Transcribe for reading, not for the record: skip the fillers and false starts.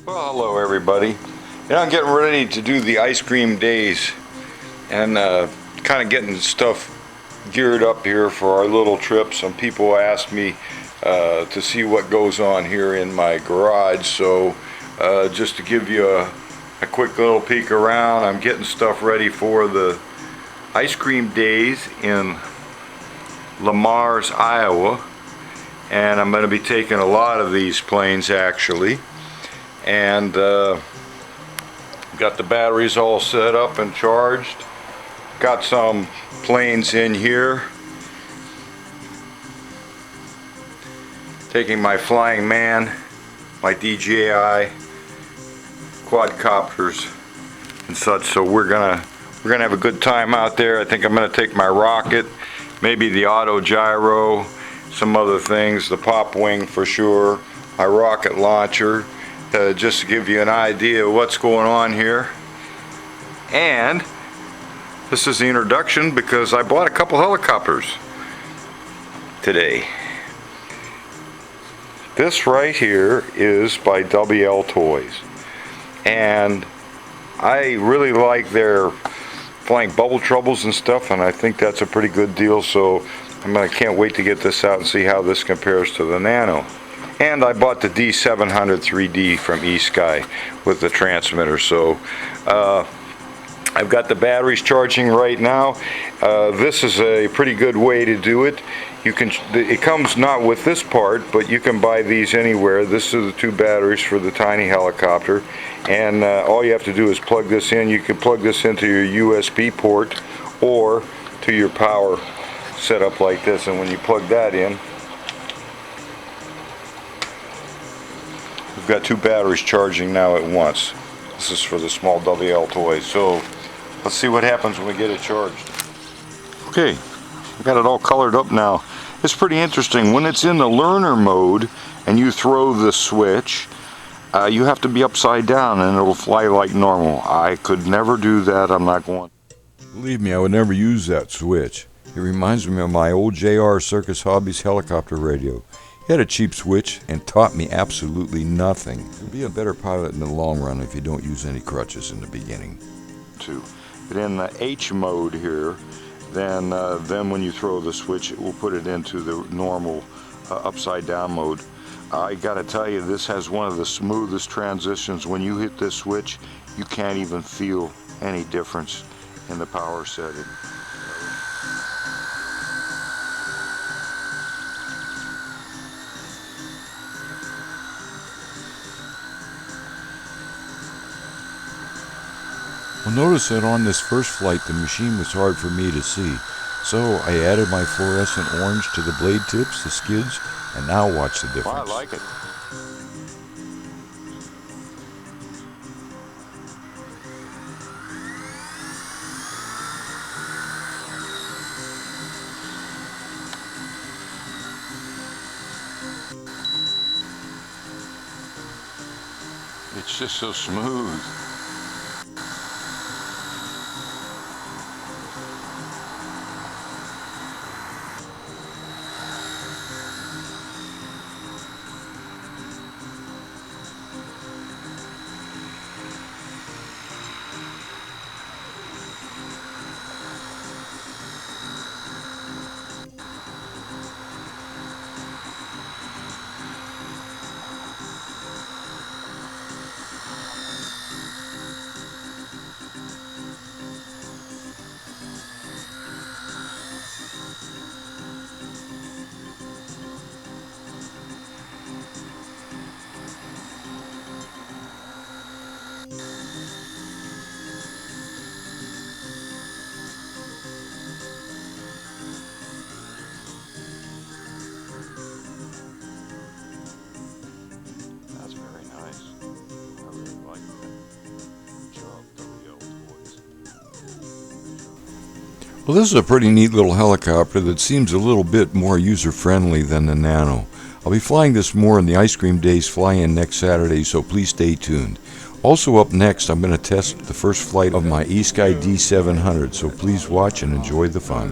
Well, hello everybody. I'm getting ready to do the ice cream days and kind of getting stuff geared up here for our little trip. Some people asked me to see what goes on here in my garage, so just to give you a quick little peek around, I'm getting stuff ready for the ice cream days in Lamars, Iowa, and I'm going to be taking a lot of these planes actually. And got the batteries all set up and charged. Got some planes in here. Taking my Flying Man, my DJI quadcopters and such. So we're gonna have a good time out there. I think I'm gonna take my rocket, maybe the auto gyro, some other things, the pop wing for sure, my rocket launcher. Just to give you an idea of what's going on here. And this is the introduction because I bought a couple helicopters today. This right here is by WL Toys, and I really like their flying bubble troubles and stuff, and I think that's a pretty good deal, so I can't wait to get this out and see how this compares to the Nano. And I bought the D700 3D from eSky with the transmitter. So I've got the batteries charging right now. This is a pretty good way to do it. It comes not with this part, but you can buy these anywhere. This is the two batteries for the tiny helicopter, and all you have to do is plug this in. You can plug this into your USB port or to your power setup like this, and when you plug that in, we've got two batteries charging now at once. This is for the small WL Toys. So let's see what happens when we get it charged. Okay, I got it all colored up now. It's pretty interesting. When it's in the learner mode and you throw the switch, you have to be upside down and it'll fly like normal. I could never do that. I'm not going. Believe me, I would never use that switch. It reminds me of my old JR Circus Hobbies helicopter radio. He had a cheap switch and taught me absolutely nothing. You'll be a better pilot in the long run if you don't use any crutches in the beginning. But in the H mode here, then when you throw the switch, it will put it into the normal upside down mode. I gotta tell you, this has one of the smoothest transitions. When you hit this switch, you can't even feel any difference in the power setting. Well, notice that on this first flight the machine was hard for me to see, so I added my fluorescent orange to the blade tips, the skids, and now watch the difference. Well, I like it. It's just so smooth. Well, this is a pretty neat little helicopter that seems a little bit more user-friendly than the Nano. I'll be flying this more in the Ice Cream Days fly-in next Saturday, so please stay tuned. Also up next, I'm going to test the first flight of my eSky D700, so please watch and enjoy the fun.